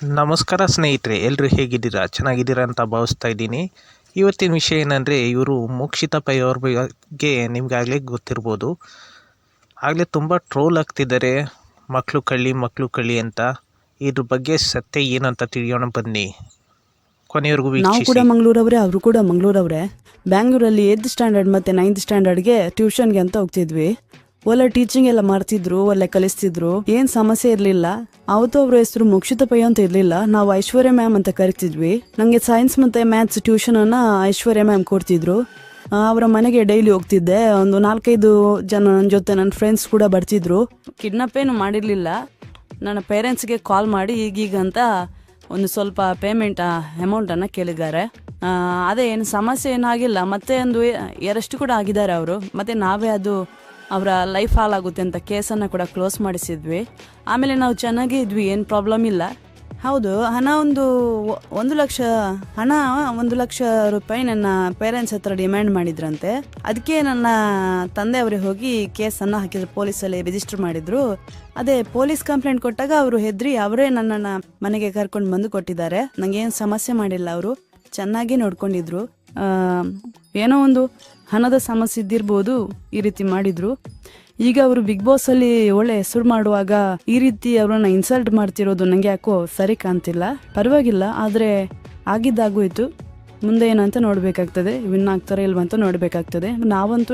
ನಮಸ್ಕಾರ ಸ್ನೇಹಿತರೆ, ಎಲ್ಲರೂ ಹೇಗಿದ್ದೀರಾ? ಚೆನ್ನಾಗಿದ್ದೀರಾ ಅಂತ ಭಾವಿಸ್ತಾ ಇದ್ದೀನಿ. ಇವತ್ತಿನ ವಿಷಯ ಏನಂದರೆ, ಇವರು ಮೋಕ್ಷಿತಾ ಪೈ ಅವ್ರ ಬಗ್ಗೆ ನಿಮ್ಗಾಗಲೇ ಗೊತ್ತಿರ್ಬೋದು. ಆಗಲೇ ತುಂಬ ಟ್ರೋಲ್ ಆಗ್ತಿದ್ದಾರೆ, ಮಕ್ಕಳು ಕಳ್ಳಿ ಅಂತ. ಇದ್ರ ಬಗ್ಗೆ ಸತ್ಯ ಏನಂತ ತಿಳಿಯೋಣ ಬನ್ನಿ, ಕೊನೆಯವರೆಗೂ ನಾವು ಕೂಡ ವೀಕ್ಷಿಸಿ. ಮಂಗಳೂರವರೇ, ಅವರು ಕೂಡ ಮಂಗಳೂರವರೇ. ಬ್ಯಾಂಗ್ಳೂರಲ್ಲಿ 8th ಸ್ಟ್ಯಾಂಡರ್ಡ್ ಮತ್ತು 9th ಸ್ಟ್ಯಾಂಡರ್ಡ್ಗೆ ಟ್ಯೂಷನ್ಗೆ ಅಂತ ಹೋಗ್ತಿದ್ವಿ. ಒಳ್ಳೆ ಟೀಚಿಂಗ್ ಎಲ್ಲ ಮಾಡ್ತಿದ್ರು, ಒಳ್ಳೆ ಕಲಿಸ್ತಿದ್ರು, ಏನ್ ಸಮಸ್ಯೆ ಇರಲಿಲ್ಲ. ಅವತ್ತು ಅವ್ರ ಹೆಸರು ಮೋಕ್ಷಿತಾ ಪೈ ಅಂತ ಇರಲಿಲ್ಲ, ನಾವು ಐಶ್ವರ್ಯ ಮ್ಯಾಮ್ ಅಂತ ಕರಿತಿದ್ವಿ. ನಂಗೆ ಸೈನ್ಸ್ ಮತ್ತೆ ಮ್ಯಾಥ್ಸ್ ಟ್ಯೂಷನ್ ಅನ್ನ ಐಶ್ವರ್ಯ ಮ್ಯಾಮ್ ಕೊಡ್ತಿದ್ರು. ಅವರ ಮನೆಗೆ ಡೈಲಿ ಹೋಗ್ತಿದ್ದೆ. ಒಂದು 4-5 ಜನ ನನ್ನ ಜೊತೆ ನನ್ನ ಫ್ರೆಂಡ್ಸ್ ಕೂಡ ಬರ್ತಿದ್ರು. ಕಿಡ್ನಾಪ್ ಏನು ಮಾಡಿರಲಿಲ್ಲ. ನನ್ನ ಪೇರೆಂಟ್ಸ್ಗೆ ಕಾಲ್ ಮಾಡಿ ಈಗೀಗ ಅಂತ ಒಂದು ಸ್ವಲ್ಪ ಪೇಮೆಂಟ್ ಅಮೌಂಟನ್ನು ಕೇಳಿದ್ದಾರೆ. ಅದೇ ಏನು ಸಮಸ್ಯೆ ಏನಾಗಿಲ್ಲ. ಮತ್ತೆ ಒಂದು ಅರೆಸ್ಟ್ ಕೂಡ ಆಗಿದ್ದಾರೆ ಅವರು. ಮತ್ತೆ ನಾವೇ ಅದು ಅವರ ಲೈಫ್ ಹಾಳಾಗುತ್ತೆ ಅಂತ ಕೇಸನ್ನು ಕೂಡ ಕ್ಲೋಸ್ ಮಾಡಿಸಿದ್ವಿ. ಆಮೇಲೆ ನಾವು ಚೆನ್ನಾಗೇ ಇದ್ವಿ, ಏನು ಪ್ರಾಬ್ಲಮ್ ಇಲ್ಲ. ಹೌದು, ಹಣ 1 ಲಕ್ಷ ಹಣ 1 ಲಕ್ಷ ರೂಪಾಯಿ ನನ್ನ ಪೇರೆಂಟ್ಸ್ ಹತ್ರ ಡಿಮ್ಯಾಂಡ್ ಮಾಡಿದ್ರಂತೆ. ಅದಕ್ಕೆ ನನ್ನ ತಂದೆಯವರೇ ಹೋಗಿ ಕೇಸನ್ನು ಹಾಕಿದ್ರು, ಪೊಲೀಸಲ್ಲಿ ರಿಜಿಸ್ಟರ್ ಮಾಡಿದ್ರು. ಅದೇ ಪೊಲೀಸ್ ಕಂಪ್ಲೇಂಟ್ ಕೊಟ್ಟಾಗ ಅವರು ಹೆದ್ರಿ ಅವರೇ ನನ್ನನ್ನು ಮನೆಗೆ ಕರ್ಕೊಂಡು ಬಂದು ಕೊಟ್ಟಿದ್ದಾರೆ. ನಂಗೇನು ಸಮಸ್ಯೆ ಮಾಡಿಲ್ಲ, ಅವರು ಚೆನ್ನಾಗಿ ನೋಡ್ಕೊಂಡಿದ್ರು. ಏನೋ ಒಂದು ಹಣದ ಸಮಸ್ಯೆ ಇದ್ದಿರ್ಬೋದು, ಈ ರೀತಿ ಮಾಡಿದ್ರು. ಈಗ ಅವರು ಬಿಗ್ ಬಾಸ್ ಅಲ್ಲಿ ಒಳ್ಳೆ ಹೆಸರು ಮಾಡುವಾಗ ಈ ರೀತಿ ಅವರನ್ನ ಇನ್ಸಲ್ಟ್ ಮಾಡ್ತಿರೋದು ನಂಗೆ ಯಾಕೋ ಸರಿ ಕಾಣ್ತಿಲ್ಲ. ಪರವಾಗಿಲ್ಲ, ಆದರೆ ಆಗಿದ್ದಾಗೋಯ್ತು. ಮುಂದೆ ಏನಂತ ನೋಡ್ಬೇಕಾಗ್ತದೆ, ವಿನ್ ಆಗ್ತಾರೆ ಇಲ್ವಂತ ನೋಡ್ಬೇಕಾಗ್ತದೆ. ನಾವಂತೂ